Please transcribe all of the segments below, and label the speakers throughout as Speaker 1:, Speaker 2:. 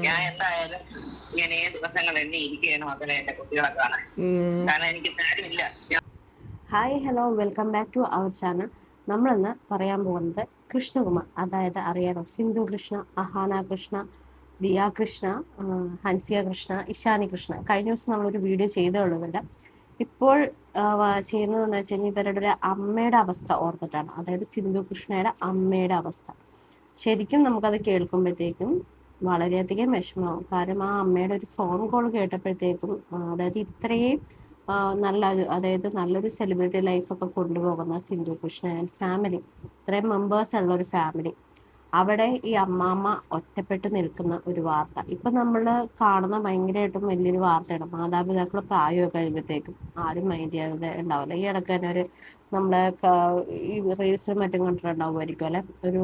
Speaker 1: ഞാൻ എന്തായാലും ഇങ്ങനെ ദിവസങ്ങൾ എന്നെ ഇരിക്കുകയാണ് മക്കളെ എന്റെ കുട്ടികളെ കാണാൻ. കാരണം എനിക്ക് കാര്യമില്ല.
Speaker 2: Hi hello welcome back to our channel. നമ്മളിന്ന് പറയാൻ പോകുന്നത് കൃഷ്ണകുമാർ, അതായത് അറിയാലോ സിന്ധു കൃഷ്ണ, അഹാന കൃഷ്ണ, ദിയ കൃഷ്ണ, ഹൻസിയ കൃഷ്ണ, ഇഷാനി കൃഷ്ണ. കഴിഞ്ഞ ദിവസം നമ്മളൊരു വീഡിയോ ചെയ്തുള്ളവരുടെ ഇപ്പോൾ ചെയ്യുന്നതെന്ന് വെച്ച് കഴിഞ്ഞാൽ ഇവരുടെ ഒരു അമ്മയുടെ അവസ്ഥ ഓർത്തിട്ടാണ്. അതായത് സിന്ധു കൃഷ്ണയുടെ അമ്മയുടെ അവസ്ഥ ശരിക്കും നമുക്കത് കേൾക്കുമ്പോഴത്തേക്കും വളരെയധികം വിഷമമാവും. കാരണം ആ അമ്മയുടെ ഒരു ഫോൺ കോൾ കേട്ടപ്പോഴത്തേക്കും അതായത് ഇത്രയും അതായത് നല്ലൊരു സെലിബ്രിറ്റി ലൈഫൊക്കെ കൊണ്ടുപോകുന്ന സിന്ധു കൃഷ്ണ ആൻഡ് ഫാമിലി, ഇത്രയും മെമ്പേഴ്സ് ഉള്ള ഒരു ഫാമിലി, അവിടെ ഈ അമ്മാമ്മ ഒറ്റപ്പെട്ട് നിൽക്കുന്ന ഒരു വാർത്ത ഇപ്പം നമ്മൾ കാണുന്ന ഭയങ്കരമായിട്ടും വലിയൊരു വാർത്തയാണ്. മാതാപിതാക്കൾ പ്രായമൊക്കെ കഴിയുമ്പോഴത്തേക്കും ആരും മൈൻഡ് ചെയ്യാതെ ഉണ്ടാവില്ല. ഈ ഇടയ്ക്ക് തന്നെ ഒരു നമ്മളെ ഈ റീൽസിലും മറ്റും കണ്ടിട്ടുണ്ടാവുമായിരിക്കും അല്ലെ, ഒരു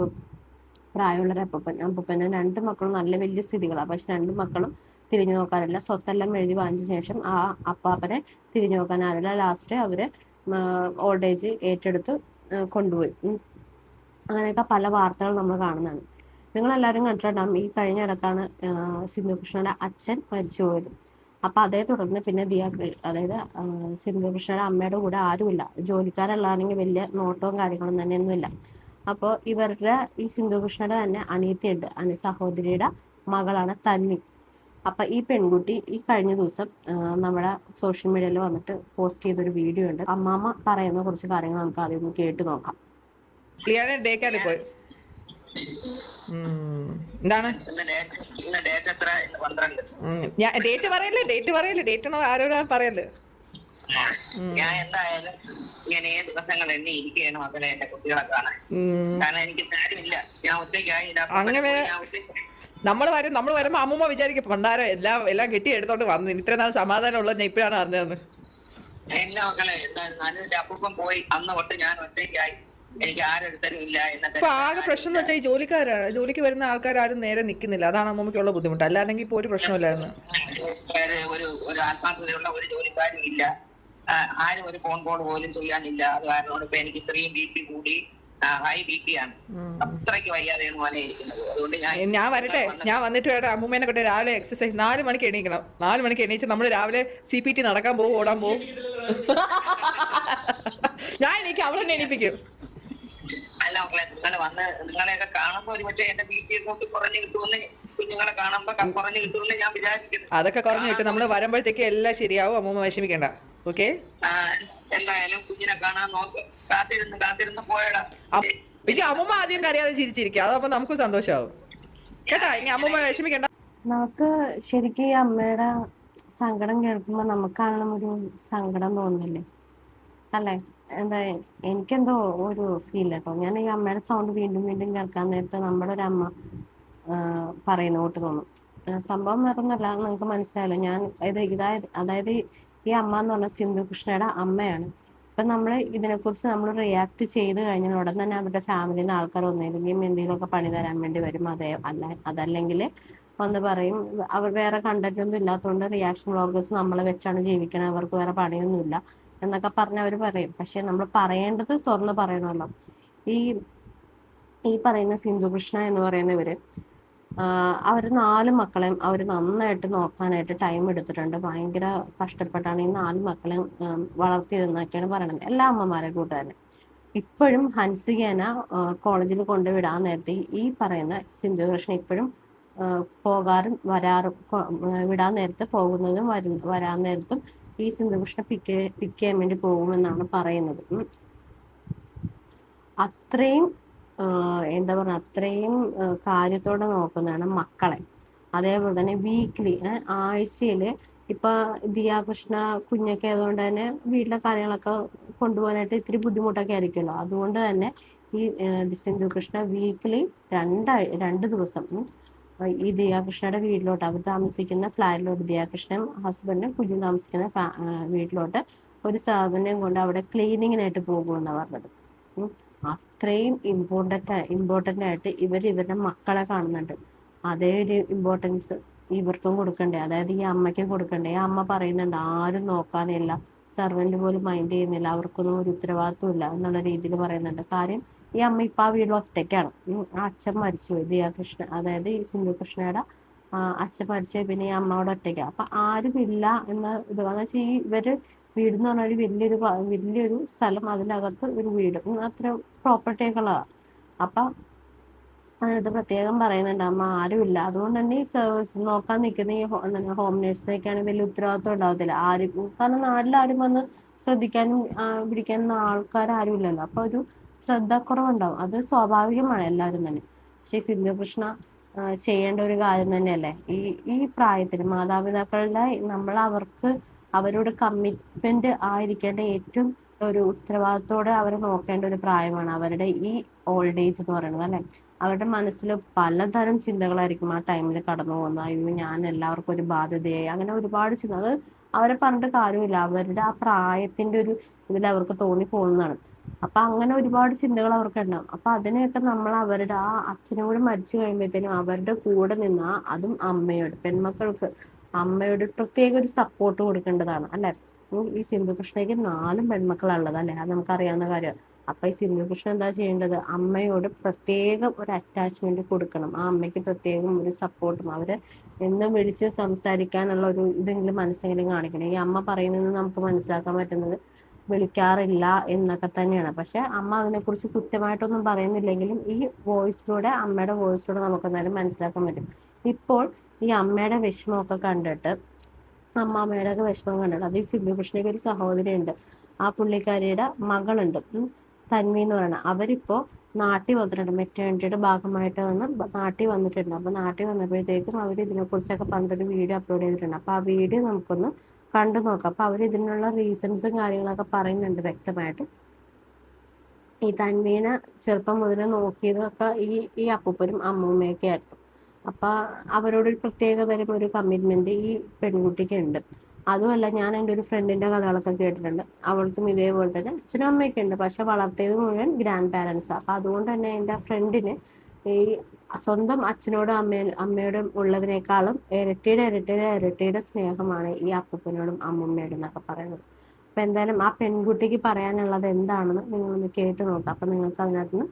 Speaker 2: പ്രായമുള്ളൊരു അപ്പൂപ്പൻ്റെ രണ്ട് മക്കളും നല്ല വലിയ സ്ഥിതികളാണ്. പക്ഷെ രണ്ട് മക്കളും തിരിഞ്ഞു നോക്കാറില്ല. സ്വത്തെല്ലാം എഴുതി വാങ്ങിച്ച ശേഷം ആ അപ്പാപ്പനെ തിരിഞ്ഞു നോക്കാനാവില്ല. ലാസ്റ്റ് അവര് ഓൾഡ് ഏജ് ഏറ്റെടുത്ത് കൊണ്ടുപോയി. അങ്ങനെയൊക്കെ പല വാർത്തകൾ നമ്മൾ കാണുന്നതാണ്. നിങ്ങളെല്ലാവരും കണ്ടിട്ടുണ്ടാകും, ഈ കഴിഞ്ഞ ഇടക്കാണ് സിന്ധുകൃഷ്ണയുടെ അച്ഛൻ മരിച്ചു പോയത്. അപ്പം അതേ തുടർന്ന് പിന്നെ അതായത് സിന്ധുകൃഷ്ണയുടെ അമ്മയുടെ കൂടെ ആരുമില്ല. ജോലിക്കാരുള്ളതാണെങ്കിൽ വലിയ നോട്ടവും കാര്യങ്ങളും തന്നെയൊന്നുമില്ല. അപ്പോൾ ഇവരുടെ ഈ സിന്ധുകൃഷ്ണയുടെ തന്നെ അനിയത്തിയുണ്ട്, സഹോദരിയുടെ മകളാണ് തന്വി. അപ്പൊ ഈ പെൺകുട്ടി ഈ കഴിഞ്ഞ ദിവസം നമ്മുടെ സോഷ്യൽ മീഡിയയിൽ വന്നിട്ട് പോസ്റ്റ് ചെയ്തൊരു വീഡിയോ ഉണ്ട്. അമ്മാമ്മ പറയുന്ന കുറച്ച് കാര്യങ്ങൾ നമുക്ക് ആദ്യം ഒന്ന് കേട്ട് നോക്കാം.
Speaker 3: എന്താണ് ഡേറ്റ് പറയല്ലേ, ഡേറ്റ് ആരോടാ പറയല്ലേ.
Speaker 1: ഞാൻ എന്തായാലും ഇങ്ങനെ ദിവസങ്ങൾ എന്നെ ഇരിക്കുകയാണ് മക്കളെ എന്റെ കുട്ടികളെ കാണാൻ. കാരണം എനിക്ക് കാര്യമില്ല. ഞാൻ ഒറ്റയ്ക്കായി.
Speaker 3: അങ്ങനെ നമ്മൾ വരുമ്പോ അമ്മൂമ്മ വിചാരിക്കും പണ്ടാരം എല്ലാം കെട്ടി എടുത്തോണ്ട് വന്നു, ഇത്ര നാൾ സമാധാനം ഉള്ളത് ഞാൻ ഇപ്പോഴാണ് അറിഞ്ഞതെന്ന്.
Speaker 1: എല്ലാ മക്കളെ എന്തായിരുന്നു എന്റെ അപ്പൂപ്പൻ പോയി അന്ന് തൊട്ട് ഞാൻ ഒറ്റയ്ക്കായി. എനിക്ക് ആരെടുത്തരും ഇല്ല.
Speaker 3: ഇപ്പൊ ആകെ പ്രശ്നം എന്ന് വെച്ചാൽ ഈ ജോലിക്ക് വരുന്ന ആൾക്കാരും നേരെ നിൽക്കുന്നില്ല. അതാണ് അമ്മൂമ്മയ്ക്കുള്ള ബുദ്ധിമുട്ട്. അല്ലാതെങ്കിൽ ഇപ്പൊ ഒരു പ്രശ്നമില്ലായിരുന്നു.
Speaker 1: ഒരു ആത്മാർത്ഥതയുള്ള ഒരു ജോലിക്കാരും ഇല്ല. ആരും ഒരു ഫോൺ കോൾ പോലും ചെയ്യാനില്ല. അത് കാരണം ഇപ്പൊ എനിക്ക് ഇത്രയും BP കൂടി, ഹൈ BP ആണ്. അത്രയ്ക്ക് വയ്യാതെയാണ് മോനെ ഇരിക്കുന്നത്. അതുകൊണ്ട്
Speaker 3: ഞാൻ വരട്ടെ, ഞാൻ വന്നിട്ട് വേണം അമ്മൂമ്മേനെ കൊണ്ട് രാവിലെ എക്സസൈസ് 4 മണിക്ക് എണീക്കണം. 4 മണിക്ക് എണീച്ച് നമ്മൾ രാവിലെ CPT നടക്കാൻ പോകും, ഓടാൻ പോകും. ഞാൻ എണീക്കും, അവളെന്നെ എണീപ്പിക്കും.
Speaker 1: അല്ല മക്കളെ, നിങ്ങളെയൊക്കെ കാണുമ്പോ ഒരു പക്ഷേ എന്റെ BP ഒക്കെ കുറഞ്ഞു കിട്ടുമെന്ന്, കുഞ്ഞുങ്ങളെ കാണുമ്പോ കുറഞ്ഞു കിട്ടുമെന്ന് ഞാൻ വിചാരിക്കുന്നു.
Speaker 3: അതൊക്കെ കുറഞ്ഞു കിട്ടും. നമ്മള് വരുമ്പോഴത്തേക്ക് എല്ലാം ശരിയാവും. അമ്മൂമ്മ വിഷമിക്കണ്ട. ഓക്കെ,
Speaker 1: എന്തായാലും കുഞ്ഞിനെ കാണാൻ നോക്ക്. കാത്തിരുന്ന് പോയടാ.
Speaker 3: എനിക്ക് അമ്മൂമ്മ ആദ്യം കരയാതെ ചിരിച്ചിരിക്കുക, അതപ്പോ നമുക്ക് സന്തോഷമാവും കേട്ടാ. ഇനി അമ്മൂമ്മ വിഷമിക്കണ്ട.
Speaker 2: നമുക്ക് ശരിക്കും ഈ അമ്മയുടെ സങ്കടം കേൾക്കുമ്പോൾ നമുക്കാണെങ്കിലും ഒരു സങ്കടം തോന്നുന്നില്ലേ അല്ലേ? എന്താ എനിക്കെന്തോ ഒരു ഫീൽ കേട്ടോ. ഞാൻ ഈ അമ്മയുടെ സൗണ്ട് വീണ്ടും വീണ്ടും കേൾക്കാൻ നേരത്തെ നമ്മുടെ ഒരു അമ്മ പറയുന്ന കൂട്ട് തോന്നും. സംഭവം വേറൊന്നുമല്ല, നിങ്ങൾക്ക് മനസ്സിലായല്ലോ. ഞാൻ അതായത് ഈ അമ്മ എന്ന് പറഞ്ഞാൽ സിന്ധു കൃഷ്ണയുടെ അമ്മയാണ്. ഇപ്പം നമ്മൾ ഇതിനെക്കുറിച്ച് നമ്മൾ റിയാക്ട് ചെയ്ത് കഴിഞ്ഞാൽ ഉടൻ തന്നെ അവരുടെ ഫാമിലിയിൽ നിന്ന് ആൾക്കാർ ഒന്നില്ലെങ്കിൽ എന്തെങ്കിലുമൊക്കെ പണി തരാൻ വേണ്ടി വരും. അതല്ലെങ്കിൽ ഒന്ന് പറയും അവർ വേറെ കണ്ടന്റ് ഒന്നും ഇല്ലാത്തതുകൊണ്ട് റിയാക്ഷൻ വ്ളോഗേഴ്സ് നമ്മളെ വെച്ചാണ് ജീവിക്കണത്, അവർക്ക് വേറെ പണിയൊന്നുമില്ല എന്നൊക്കെ പറഞ്ഞ് അവർ പറയും. പക്ഷെ നമ്മൾ പറയേണ്ടത് തുറന്ന് പറയണമല്ലോ. ഈ പറയുന്ന സിന്ധു കൃഷ്ണ എന്ന് പറയുന്നവര് അവർ 4 മക്കളെയും അവർ നന്നായിട്ട് നോക്കാനായിട്ട് ടൈം എടുത്തിട്ടുണ്ട്. ഭയങ്കര കഷ്ടപ്പെട്ടാണ് ഈ 4 മക്കളെയും വളർത്തിയതെന്നൊക്കെയാണ് പറയണത്, എല്ലാ അമ്മമാരെ കൂട്ട് തന്നെ. ഇപ്പോഴും ഹൻസികേന കോളേജിൽ കൊണ്ടുവിടാൻ നേരത്തെ ഈ പറയുന്ന സിന്ധു കൃഷ്ണ ഇപ്പോഴും പോകാറും വരാറും, വിടാൻ നേരത്ത് പോകുന്നതും വരാൻ നേരത്തും ഈ സിന്ധു കൃഷ്ണ പിക്ക് ചെയ്യാൻ വേണ്ടി പോകുമെന്നാണ് പറയുന്നത്. അത്രയും എന്താ പറയുക, അത്രയും കാര്യത്തോടെ നോക്കുന്നതാണ് മക്കളെ. അതേപോലെ തന്നെ വീക്ക്ലി, ആഴ്ചയിൽ ഇപ്പൊ ദിയാകൃഷ്ണ കുഞ്ഞൊക്കെ ആയതുകൊണ്ട് തന്നെ വീട്ടിലെ കാര്യങ്ങളൊക്കെ കൊണ്ടുപോകാനായിട്ട് ഇത്തിരി ബുദ്ധിമുട്ടൊക്കെ ആയിരിക്കുമല്ലോ. അതുകൊണ്ട് തന്നെ ഈ സിന്ധു കൃഷ്ണ വീക്ക്ലി 2 ദിവസം ഈ ദിയാകൃഷ്ണയുടെ വീട്ടിലോട്ട്, അവർ താമസിക്കുന്ന ഫ്ലാറ്റിലോട്ട്, ദിയാകൃഷ്ണനും ഹസ്ബൻഡും കുഞ്ഞും താമസിക്കുന്ന വീട്ടിലോട്ട് ഒരു സെർവന്റിനെയും കൊണ്ട് അവിടെ ക്ലീനിങ്ങിനായിട്ട് പോകുമെന്നാണ് പറഞ്ഞത്. അത്രയും ഇമ്പോർട്ടൻ്റ് ആയിട്ട് ഇവരുടെ മക്കളെ കാണുന്നുണ്ട്. അതേ ഒരു ഇമ്പോർട്ടൻസ് ഇവർക്കും കൊടുക്കണ്ടേ, അതായത് ഈ അമ്മയ്ക്കും കൊടുക്കണ്ടേ. ഈ അമ്മ പറയുന്നുണ്ട് ആരും നോക്കാനില്ല, സെർവന്റ് പോലും മൈൻഡ് ചെയ്യുന്നില്ല, അവർക്കൊന്നും ഒരു ഉത്തരവാദിത്വം ഇല്ല എന്നുള്ള രീതിയിൽ പറയുന്നുണ്ട്. കാര്യം ഈ അമ്മ ഇപ്പം ആ വീട്ടിൽ ഒറ്റയ്ക്കാണ്. ആ അച്ഛൻ മരിച്ചുപോയി, ദിയാകൃഷ്ണ, അതായത് ഈ സിന്ധു കൃഷ്ണയുടെ അച്ഛൻ മരിച്ച പിന്നെ ഈ അമ്മയോട് ഒറ്റയ്ക്ക്. അപ്പൊ ആരുമില്ല എന്ന ഇത് എന്ന് വെച്ചാൽ ഈ ഇവര് വീട് എന്ന് പറഞ്ഞാൽ വലിയൊരു സ്ഥലം, അതിനകത്ത് ഒരു വീട്, അത്ര പ്രോപ്പർട്ടികളാ. അപ്പൊ അതിനകത്ത് പ്രത്യേകം പറയുന്നുണ്ട് അമ്മ ആരുമില്ല. അതുകൊണ്ട് തന്നെ ഈ നോക്കാൻ നിൽക്കുന്ന ഈ ഹോം നേഴ്സിനൊക്കെയാണ് വലിയ ഉത്തരവാദിത്വം ഉണ്ടാവത്തില്ല ആരും, കാരണം നാട്ടിലാരും വന്ന് ശ്രദ്ധിക്കാനും പിടിക്കാനും ആൾക്കാരും ഇല്ലല്ലോ. അപ്പൊ ഒരു ശ്രദ്ധക്കുറവുണ്ടാവും, അത് സ്വാഭാവികമാണ് എല്ലാവരും തന്നെ. പക്ഷെ സിന്ധു കൃഷ്ണ ചെയ്യേണ്ട ഒരു കാര്യം തന്നെയല്ലേ ഈ ഈ പ്രായത്തിൽ മാതാപിതാക്കളുടെ നമ്മൾ അവരോട് കമ്മിറ്റ്മെന്റ് ആയിരിക്കേണ്ട ഏറ്റവും ഒരു ഉത്തരവാദിത്തോടെ അവരെ നോക്കേണ്ട ഒരു പ്രായമാണ് അവരുടെ ഈ ഓൾഡ് ഏജ് എന്ന് പറയുന്നത് അല്ലെ. അവരുടെ മനസ്സിൽ പലതരം ചിന്തകളായിരിക്കും ആ ടൈമിൽ കടന്നു പോകുന്നത്. അയ്യോ ഞാൻ എല്ലാവർക്കും ഒരു ബാധ്യതയായി, അങ്ങനെ ഒരുപാട് ചിന്ത. അത് അവരെ പറഞ്ഞിട്ട് കാര്യമില്ല, അവരുടെ ആ പ്രായത്തിന്റെ ഒരു ഇതിൽ അവർക്ക് തോന്നി പോകുന്നതാണ്. അപ്പൊ അങ്ങനെ ഒരുപാട് ചിന്തകൾ അവർക്ക് ഉണ്ടാവും. അപ്പൊ അതിനെയൊക്കെ നമ്മൾ അവരുടെ ആ അച്ഛനോട് മരിച്ചു കഴിയുമ്പോഴത്തേനും അവരുടെ കൂടെ നിന്ന് അതും അമ്മയോട്, പെൺമക്കൾക്ക് അമ്മയോട് പ്രത്യേക ഒരു സപ്പോർട്ട് കൊടുക്കേണ്ടതാണ് അല്ലെ. ഈ സിന്ധു കൃഷ്ണയ്ക്ക് 4 പെൺമക്കളുള്ളത് അല്ലെ, അത് നമുക്കറിയാവുന്ന കാര്യമാണ്. അപ്പൊ ഈ സിന്ധു കൃഷ്ണ എന്താ ചെയ്യേണ്ടത്, അമ്മയോട് പ്രത്യേകം ഒരു അറ്റാച്ച്മെന്റ് കൊടുക്കണം. ആ അമ്മയ്ക്ക് പ്രത്യേകം ഒരു സപ്പോർട്ടും, അവരെ എന്നും വിളിച്ച് സംസാരിക്കാനുള്ള ഒരു ഇതെങ്കിലും മനസ്സെങ്കിലും കാണിക്കണം. ഈ അമ്മ പറയുന്നത് നമുക്ക് മനസ്സിലാക്കാൻ പറ്റുന്നത് വിളിക്കാറില്ല എന്നൊക്കെ തന്നെയാണ്. പക്ഷെ അമ്മ അതിനെക്കുറിച്ച് കുറ്റമായിട്ടൊന്നും പറയുന്നില്ലെങ്കിലും ഈ വോയിസിലൂടെ, അമ്മയുടെ വോയിസിലൂടെ നമുക്ക് എന്തായാലും മനസ്സിലാക്കാൻ പറ്റും. ഇപ്പോൾ ഈ അമ്മയുടെ വിഷമമൊക്കെ കണ്ടിട്ട്, അമ്മാമ്മയുടെ ഒക്കെ വിഷമം കണ്ടിട്ട്, അത് ഈ സിന്ധു കൃഷ്ണയ്ക്ക് ഒരു സഹോദരിയുണ്ട്, ആ പുള്ളിക്കാരിയുടെ മകളുണ്ട്, തന്വി എന്ന് പറയുന്നത്. അവരിപ്പോ നാട്ടിൽ വന്നിട്ടുണ്ട്, മെറ്റേണിറ്റിയുടെ ഭാഗമായിട്ട് നാട്ടിൽ വന്നിട്ടുണ്ട്. അപ്പൊ നാട്ടിൽ വന്നപ്പോഴത്തേക്കും അവർ ഇതിനെക്കുറിച്ചൊക്കെ പറഞ്ഞിട്ട് വീഡിയോ അപ്ലോഡ് ചെയ്തിട്ടുണ്ട്. അപ്പൊ ആ വീഡിയോ നമുക്കൊന്ന് കണ്ടു നോക്കാം. അപ്പൊ അവർ ഇതിനുള്ള റീസൺസും കാര്യങ്ങളൊക്കെ പറയുന്നുണ്ട് വ്യക്തമായിട്ട്. ഈ തന്വീനെ ചെറുപ്പം മുതൽ നോക്കിയതൊക്കെ ഈ അപ്പൂപ്പനും അമ്മൂമ്മയൊക്കെ ആയിരുന്നു. അപ്പൊ അവരോടൊരു പ്രത്യേക തരം ഒരു കമ്മിറ്റ്മെന്റ് ഈ പെൺകുട്ടിക്ക് ഉണ്ട്. അതുമല്ല, ഞാൻ എൻ്റെ ഒരു ഫ്രണ്ടിന്റെ കഥകളൊക്കെ കേട്ടിട്ടുണ്ട്, അവൾക്കും ഇതേപോലെ തന്നെ അച്ഛനും അമ്മയൊക്കെ ഉണ്ട്, പക്ഷെ വളർത്തിയത് മുഴുവൻ ഗ്രാൻഡ് പാരൻസ്. അപ്പൊ അതുകൊണ്ട് തന്നെ എൻ്റെ ഫ്രണ്ടിന് ഈ സ്വന്തം അച്ഛനോടും അമ്മയോടും ഉള്ളതിനേക്കാളും ഇരട്ടിയുടെ സ്നേഹമാണ് ഈ അപ്പൂപ്പനോടും അമ്മൂമ്മയോടും എന്നൊക്കെ പറയുന്നത്. അപ്പൊ എന്തായാലും ആ പെൺകുട്ടിക്ക് പറയാനുള്ളത് എന്താണെന്ന് നിങ്ങളൊന്ന് കേട്ട് നോക്കാം. അപ്പൊ നിങ്ങൾക്ക് അതിനകത്ത്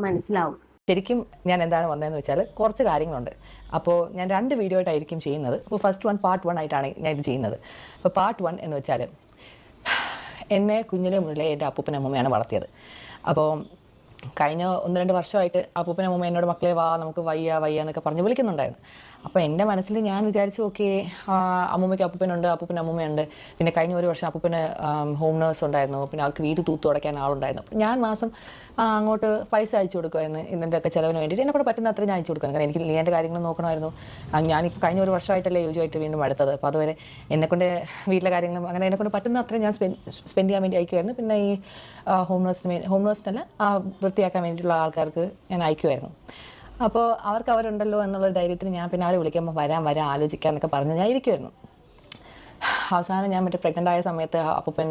Speaker 2: മനസ്സിലാവും.
Speaker 3: ശരിക്കും ഞാൻ എന്താണ് വന്നതെന്ന് വെച്ചാൽ കുറച്ച് കാര്യങ്ങളുണ്ട്. അപ്പോൾ ഞാൻ 2 വീഡിയോ ആയിട്ടായിരിക്കും ചെയ്യുന്നത്. അപ്പോൾ ഫസ്റ്റ് വൺ പാർട്ട് 1 ആയിട്ടാണ് ഞാൻ ഇത് ചെയ്യുന്നത്. അപ്പോൾ പാർട്ട് 1 എന്ന് വെച്ചാൽ, എന്നെ കുഞ്ഞിലെ മുതലേ എൻ്റെ അപ്പൂപ്പനും അമ്മൂമ്മയാണ് വളർത്തിയത്. അപ്പോൾ കഴിഞ്ഞ 1-2 വർഷമായിട്ട് അപ്പൂപ്പനും അമ്മൂമ്മ എന്നോട് മക്കളെ വാ നമുക്ക് വയ്യ എന്നൊക്കെ പറഞ്ഞ് വിളിക്കുന്നുണ്ടായിരുന്നു. അപ്പോൾ എൻ്റെ മനസ്സിൽ ഞാൻ വിചാരിച്ചു, ഓക്കെ അമ്മൂമ്മയ്ക്ക് അപ്പൂപ്പനുണ്ട്, അപ്പൂപ്പന് അമ്മൂമ്മയുണ്ട്. പിന്നെ കഴിഞ്ഞ 1 വർഷം അപ്പൂപ്പന് ഹോം നേഴ്സ് ഉണ്ടായിരുന്നു, പിന്നെ ആൾക്ക് വീട് തൂത്ത് തുടയ്ക്കാൻ ആളുണ്ടായിരുന്നു. അപ്പോൾ ഞാൻ മാസം അങ്ങോട്ട് പൈസ അയച്ചു കൊടുക്കുമായിരുന്നു ഇതിൻ്റെയൊക്കെ ചിലവിന് വേണ്ടിയിട്ട്. എന്നെക്കൂടെ പറ്റുന്ന അത്രയും ഞാൻ അയച്ചു കൊടുക്കുക, കാരണം എനിക്ക് എൻ്റെ കാര്യങ്ങൾ നോക്കണമായിരുന്നു. ഞാനിപ്പോൾ കഴിഞ്ഞ 1 വർഷമായിട്ടല്ലേ യുജുമായിട്ട് വീണ്ടും അടുത്തത്. അപ്പോൾ അതുവരെ എന്നെക്കൊണ്ട് വീട്ടിലെ കാര്യങ്ങളും അങ്ങനെ എന്നെക്കൊണ്ട് പറ്റുന്ന അത്രയും ഞാൻ സ്പെൻഡ് ചെയ്യാൻ വേണ്ടി അയക്കുമായിരുന്നു. പിന്നെ ഈ ഹോം നേഴ്സിനല്ല വൃത്തിയാക്കാൻ വേണ്ടിയിട്ടുള്ള ആൾക്കാർക്ക് ഞാൻ അയക്കുമായിരുന്നു. അപ്പോൾ അവരുണ്ടല്ലോ എന്നുള്ള ധൈര്യത്തിന് ഞാൻ പിന്നെ അവരെ വിളിക്കുമ്പോൾ വരാം ആലോചിക്കാമെന്നൊക്കെ പറഞ്ഞ് ഞാൻ ഇരിക്കുമായിരുന്നു. അവസാനം ഞാൻ പ്രഗ്നൻ്റ് ആയ സമയത്ത് അപ്പൂപ്പൻ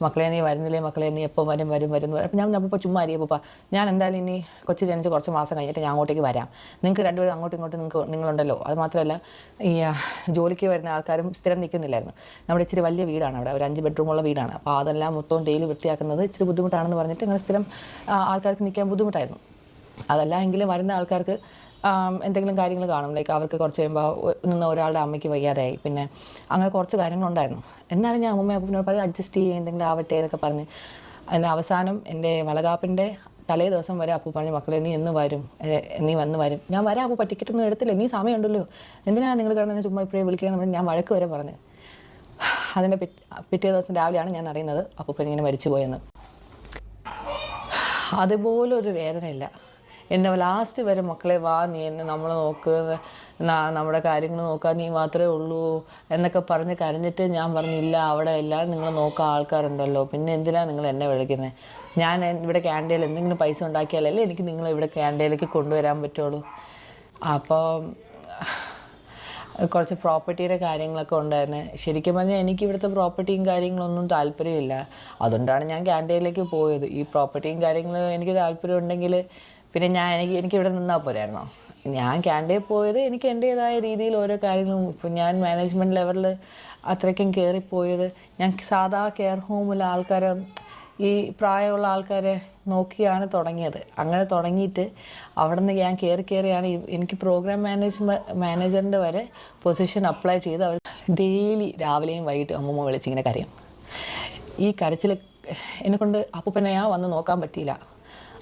Speaker 3: മക്കളെ നീ വരുന്നില്ലേ, മക്കളെ നീ എപ്പോൾ വരും. അപ്പോൾ ഞാൻ അപ്പോൾ ചുമ്മാ അപ്പൂപ്പ ഞാൻ എന്തായാലും ഇനി കൊച്ചു ജനിച്ച് കുറച്ച് മാസം കഴിഞ്ഞിട്ട് ഞാൻ അങ്ങോട്ടേക്ക് വരാം, നിങ്ങൾക്ക് രണ്ടുപേരും അങ്ങോട്ടും ഇങ്ങോട്ടും നിങ്ങളുണ്ടല്ലോ. അത് മാത്രമല്ല ഈ ജോലിക്ക് വരുന്ന ആൾക്കാരും സ്ഥിരം നിൽക്കുന്നില്ലായിരുന്നു. നമ്മുടെ ഇച്ചിരി വലിയ വീടാണ്, അവിടെ ഒരു 5 ബെഡ്റൂമുള്ള വീടാണ്. അപ്പോൾ അതെല്ലാം മൊത്തം ഡെയിലി വൃത്തിയാക്കുന്നത് ഇച്ചിരി ബുദ്ധിമുട്ടാണെന്ന് പറഞ്ഞിട്ട് ഇങ്ങനെ സ്ഥിരം ആൾക്കാർക്ക് നിൽക്കാൻ ബുദ്ധിമുട്ടായിരുന്നു. അതല്ല എങ്കിലും വരുന്ന ആൾക്കാർക്ക് എന്തെങ്കിലും കാര്യങ്ങൾ കാണും, ലൈക്ക് അവർക്ക് കുറച്ച് കഴിയുമ്പോൾ നിന്ന് ഒരാളുടെ അമ്മയ്ക്ക് വയ്യാതായി, പിന്നെ അങ്ങനെ കുറച്ച് കാര്യങ്ങളുണ്ടായിരുന്നു. എന്നാലും ഞാൻ അപ്പൂപ്പനോട് പറഞ്ഞ് അഡ്ജസ്റ്റ് ചെയ്യുക, എന്തെങ്കിലും ആവട്ടെ എന്നൊക്കെ പറഞ്ഞ്. എന്നാൽ അവസാനം എൻ്റെ വളകാപ്പിൻ്റെ തലേ ദിവസം വരെ അപ്പൂ പറഞ്ഞ് മക്കളെ നീ വന്ന് വരും. ഞാൻ വരാം അപ്പൂപ്പ, ടിക്കറ്റൊന്നും എടുത്തില്ല, നീ സമയമുണ്ടല്ലോ, എന്തിനാണ് നിങ്ങൾ കിടന്നെ ചുമ്മാ ഇപ്പോഴേ വിളിക്കുക ഞാൻ വഴക്ക് വരെ പറഞ്ഞ്. അതിൻ്റെ പിറ്റേ ദിവസം രാവിലെയാണ് ഞാൻ അറിയുന്നത് അപ്പൂപ്പൻ ഇങ്ങനെ മരിച്ചു പോയെന്ന്. അതുപോലൊരു വേദനയില്ല. എന്നെ ലാസ്റ്റ് വരെ മക്കളെ വാ നീ എന്നെ നമ്മൾ നമ്മുടെ കാര്യങ്ങൾ നോക്കാൻ നീ മാത്രമേ ഉള്ളൂ എന്നൊക്കെ പറഞ്ഞ് കരഞ്ഞിട്ട് ഞാൻ പറഞ്ഞില്ല, അവിടെ എല്ലാവരും നിങ്ങൾ നോക്കാൻ ആൾക്കാരുണ്ടല്ലോ, പിന്നെ എന്തിനാണ് നിങ്ങൾ എന്നെ വിളിക്കുന്നത്? ഞാൻ ഇവിടെ ക്യാൻറ്റീനിൽ എന്തെങ്കിലും പൈസ ഉണ്ടാക്കിയാലല്ലേ എനിക്ക് നിങ്ങളെ ഇവിടെ ക്യാൻറ്റീനിലേക്ക് കൊണ്ടുവരാൻ പറ്റുള്ളൂ. അപ്പോൾ കുറച്ച് പ്രോപ്പർട്ടിയുടെ കാര്യങ്ങളൊക്കെ ഉണ്ടായിരുന്നു. ശരിക്കും പറഞ്ഞാൽ എനിക്ക് ഇവിടുത്തെ പ്രോപ്പർട്ടിയും കാര്യങ്ങളൊന്നും താല്പര്യമില്ല, അതുകൊണ്ടാണ് ഞാൻ ക്യാൻറ്റീനിലേക്ക് പോയത്. ഈ പ്രോപ്പർട്ടിയും കാര്യങ്ങളും എനിക്ക് താല്പര്യം ഉണ്ടെങ്കിൽ പിന്നെ എനിക്ക് ഇവിടെ നിന്നാൽ പോരായിരുന്നോ? ഞാൻ ക്യാൻറ്റീനിൽ പോയത് എനിക്ക് എൻ്റേതായ രീതിയിൽ ഓരോ കാര്യങ്ങളും. ഇപ്പം ഞാൻ മാനേജ്മെൻറ്റ് ലെവലിൽ അത്രയ്ക്കും കയറിപ്പോയത്, ഞാൻ സാധാ കെയർ ഹോമിലെ ആൾക്കാരെ ഈ പ്രായമുള്ള ആൾക്കാരെ നോക്കിയാണ് തുടങ്ങിയത്. അങ്ങനെ തുടങ്ങിയിട്ട് അവിടെ നിന്ന് ഞാൻ കയറിയാണ് എനിക്ക് പ്രോഗ്രാം മാനേജറിൻ്റെ വരെ പൊസിഷൻ അപ്ലൈ ചെയ്ത് അവർ ഡെയിലി രാവിലെയും വൈകിട്ടും അമ്മൂമ്മ വിളിച്ചിങ്ങനെ കരയും. ഈ കരച്ചിൽ എന്നെക്കൊണ്ട് അപ്പൂപ്പനെയാ വന്ന് നോക്കാൻ പറ്റിയില്ല.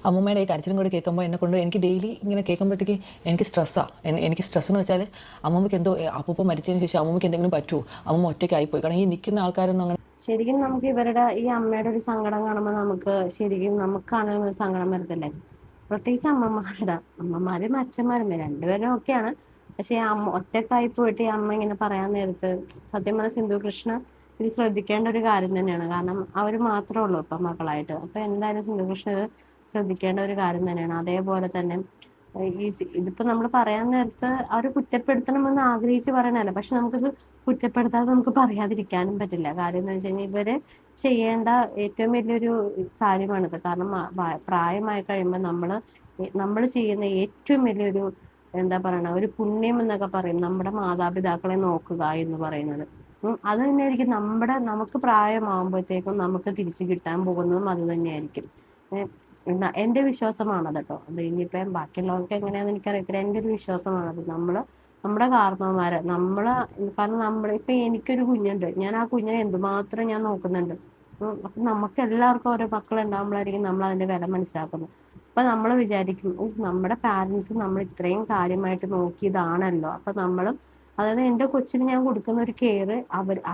Speaker 3: അമ്മൂമ്മയുടെ ഈ കരച്ചിലും കൂടി കേൾക്കുമ്പോൾ എനിക്ക് ഡെയിലി ഇങ്ങനെ കേൾക്കുമ്പോഴത്തേക്ക് എനിക്ക് സ്ട്രെസ്സാണ്. എനിക്ക് സ്ട്രെസ് എന്ന് വെച്ചാൽ അമ്മൂമ്മയ്ക്ക് എന്തോ അപ്പൂപ്പ മരിച്ചതിന് ശേഷം അമ്മൂമ്മയ്ക്ക് എന്തെങ്കിലും പറ്റുമോ, അമ്മൂമ്മ ഒറ്റയ്ക്കായിപ്പോയി. കാരണം ഈ നിൽക്കുന്ന ആൾക്കാരൊന്നും അങ്ങനെ
Speaker 2: ശരിക്കും നമുക്ക് ഇവരുടെ ഈ അമ്മയുടെ ഒരു സങ്കടം കാണുമ്പോൾ ശരിക്കും നമുക്കാണെങ്കിലും ഒരു സങ്കടം വരത്തില്ലേ? പ്രത്യേകിച്ച് അമ്മമാരും അച്ഛന്മാരും രണ്ടുപേരും ഒക്കെയാണ്. പക്ഷെ അമ്മ ഒറ്റക്കായി പോയിട്ട് ഈ അമ്മ ഇങ്ങനെ പറയാൻ നേരത്ത് സത്യം പറഞ്ഞ സിന്ധു കൃഷ്ണ ഇത് ശ്രദ്ധിക്കേണ്ട ഒരു കാര്യം തന്നെയാണ്. കാരണം അവർ മാത്രമേ ഉള്ളൂ ഇപ്പം മക്കളായിട്ട്. അപ്പൊ എന്തായാലും സിന്ധു കൃഷ്ണ ഇത് ശ്രദ്ധിക്കേണ്ട ഒരു കാര്യം തന്നെയാണ്. അതേപോലെ തന്നെ ഇതിപ്പോ നമ്മൾ പറയാൻ നേരത്ത് അവർ കുറ്റപ്പെടുത്തണമെന്ന് ആഗ്രഹിച്ച് പറയണല്ല. പക്ഷെ നമുക്കിത് കുറ്റപ്പെടുത്താതെ നമുക്ക് പറയാതിരിക്കാനും പറ്റില്ല. കാര്യം എന്ന് വെച്ച് കഴിഞ്ഞാൽ ഇവര് ചെയ്യേണ്ട ഏറ്റവും വലിയൊരു കാര്യമാണിത്. കാരണം പ്രായമായി കഴിയുമ്പോൾ നമ്മൾ ചെയ്യുന്ന ഏറ്റവും വലിയൊരു എന്താ പറയണ ഒരു പുണ്യം എന്നൊക്കെ പറയും നമ്മുടെ മാതാപിതാക്കളെ നോക്കുക എന്ന് പറയുന്നത്. അത് തന്നെയായിരിക്കും നമുക്ക് പ്രായമാകുമ്പോഴത്തേക്കും നമുക്ക് തിരിച്ചു കിട്ടാൻ പോകുന്നതും അത് തന്നെയായിരിക്കും. എന്റെ വിശ്വാസമാണത് കേട്ടോ. അത് ഇനിയിപ്പം ബാക്കിയുള്ളവർക്ക് എങ്ങനെയാന്ന് എനിക്കറിയത്തില്ല. എന്റെ ഒരു വിശ്വാസമാണത്. നമ്മുടെ കാരണവന്മാരെ കാരണം ഇപ്പൊ എനിക്കൊരു കുഞ്ഞുണ്ട്. ഞാൻ ആ കുഞ്ഞിനെ എന്തുമാത്രം ഞാൻ നോക്കുന്നുണ്ട്. അപ്പൊ നമുക്ക് എല്ലാവർക്കും ഓരോ മക്കളുണ്ടാകുമ്പോഴായിരിക്കും നമ്മൾ അതിന്റെ വില മനസ്സിലാക്കുന്നത്. അപ്പൊ നമ്മൾ വിചാരിക്കും നമ്മുടെ പാരന്റ്സ് നമ്മൾ ഇത്രയും കാര്യമായിട്ട് നോക്കിയതാണല്ലോ. അപ്പൊ അതായത് എന്റെ കൊച്ചിന് ഞാൻ കൊടുക്കുന്ന ഒരു കെയർ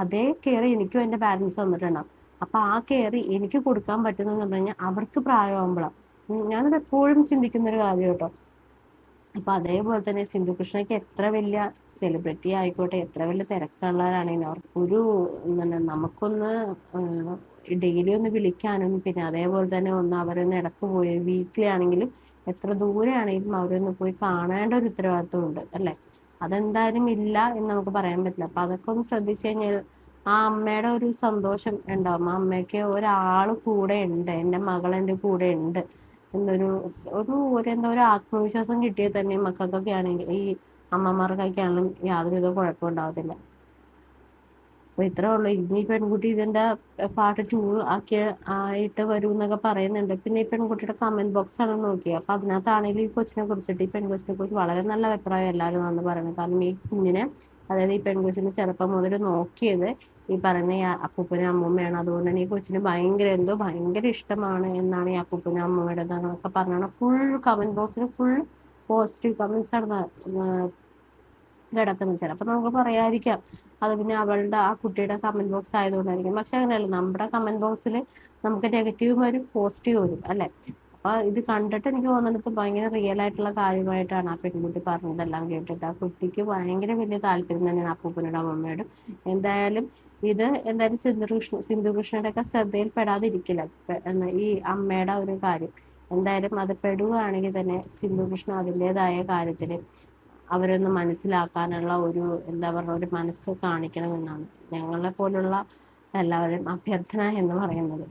Speaker 2: അതേ കെയർ എനിക്കും എന്റെ പാരന്റ്സ് തന്നിട്ടുണ്ടാവും. അപ്പൊ ആ കെയർ എനിക്ക് കൊടുക്കാൻ പറ്റുന്നെന്ന് പറഞ്ഞു കഴിഞ്ഞാൽ അവർക്ക് പ്രായമാകുമ്പോഴാണ്. ഞാനത് എപ്പോഴും ചിന്തിക്കുന്ന ഒരു കാര്യം കേട്ടോ. അപ്പൊ അതേപോലെ തന്നെ സിന്ധു കൃഷ്ണയ്ക്ക് എത്ര വലിയ സെലിബ്രിറ്റി ആയിക്കോട്ടെ, എത്ര വലിയ തിരക്കുള്ളവരാണെങ്കിലും അവർക്ക് നമുക്കൊന്ന് ഡെയിലി ഒന്ന് വിളിക്കാനും പിന്നെ അതേപോലെ തന്നെ അവരൊന്ന് ഇടക്ക് പോയി വീക്കിലി ആണെങ്കിലും എത്ര ദൂരെ ആണെങ്കിലും അവരൊന്ന് പോയി കാണേണ്ട ഒരു ഉത്തരവാദിത്വം ഉണ്ട് അല്ലെ? അതെന്തായാലും ഇല്ല എന്ന് നമുക്ക് പറയാൻ പറ്റില്ല. അപ്പൊ അതൊക്കെ ഒന്ന് ശ്രദ്ധിച്ചു കഴിഞ്ഞാൽ ആ അമ്മയുടെ ഒരു സന്തോഷം ഉണ്ടാവും. ആ അമ്മയ്ക്ക് ഒരാള് കൂടെ ഉണ്ട്, എന്റെ മകൾ എന്റെ കൂടെ ഉണ്ട് എന്നൊരു എന്താ ഒരു ആത്മവിശ്വാസം കിട്ടിയാൽ തന്നെ മക്കൾക്കൊക്കെ ആണെങ്കിൽ ഈ അമ്മമാർക്കൊക്കെ ആണെങ്കിലും യാതൊരുവിധ കുഴപ്പം ഉണ്ടാവത്തില്ല. അപ്പൊ ഇത്രേ ഉള്ളൂ. ഇനി ഈ പെൺകുട്ടി ഇതിന്റെ പാർട്ട് 2 ആയിട്ട് വരും എന്നൊക്കെ പറയുന്നുണ്ട്. പിന്നെ ഈ പെൺകുട്ടിയുടെ കമന്റ് ബോക്സ് ആണ് നോക്കിയത്. അപ്പൊ അതിനകത്താണെങ്കിലും ഈ കൊച്ചിനെ കുറിച്ചിട്ട് ഈ പെൺകൊച്ചിനെ കുറിച്ച് വളരെ നല്ല അഭിപ്രായം എല്ലാവരും വന്ന് പറയുന്നത്. കാരണം ഈ കുഞ്ഞിനെ അതായത് ഈ പെൺകൊച്ചിനെ ചെറുപ്പം മുതൽ നോക്കിയത് ഈ പറയുന്ന ഈ അപ്പൂപ്പനും അമ്മൂമ്മയാണ്. അതുകൊണ്ട് തന്നെ ഈ കൊച്ചിന് ഭയങ്കര ഇഷ്ടമാണ് എന്നാണ് ഈ അപ്പൂപ്പനും അമ്മൂമ്മയുടെ എന്നൊക്കെ പറഞ്ഞാണ് ഫുൾ കമന്റ് ബോക്സിൽ ഫുൾ പോസിറ്റീവ് കമന്റ്സ് ആണ് കിടക്കുന്നത്. ചിലപ്പോൾ നമുക്ക് പറയാതിരിക്കാം അത് പിന്നെ ആ കുട്ടിയുടെ കമന്റ് ബോക്സ് ആയതുകൊണ്ടായിരിക്കും. പക്ഷെ അങ്ങനെയല്ല, നമ്മുടെ കമന്റ് ബോക്സിൽ നമുക്ക് നെഗറ്റീവ് വരും പോസിറ്റീവ് വരും അല്ലെ? അപ്പൊ ഇത് കണ്ടിട്ട് എനിക്ക് തോന്നുന്നത് ഭയങ്കര റിയൽ ആയിട്ടുള്ള കാര്യമായിട്ടാണ് ആ പെൺകുട്ടി പറഞ്ഞതെല്ലാം കേട്ടിട്ട്. ആ കുട്ടിക്ക് ഭയങ്കര വലിയ താല്പര്യം തന്നെയാണ് അപ്പൂപ്പനോടും അമ്മമ്മയോടും. എന്തായാലും സിന്ധു കൃഷ്ണയുടെ ഒക്കെ ശ്രദ്ധയിൽ പെടാതിരിക്കില്ല ഈ അമ്മയുടെ ഒരു കാര്യം. എന്തായാലും അത് പെടുകയാണെങ്കിൽ തന്നെ സിന്ധു കൃഷ്ണ അതിൻ്റെതായ കാര്യത്തിൽ അവരൊന്ന് മനസ്സിലാക്കാനുള്ള എന്താ പറയുക ഒരു മനസ്സ് കാണിക്കണമെന്നാണ് ഞങ്ങളെ പോലുള്ള എല്ലാവരും അഭ്യർത്ഥന എന്ന് പറയുന്നത്.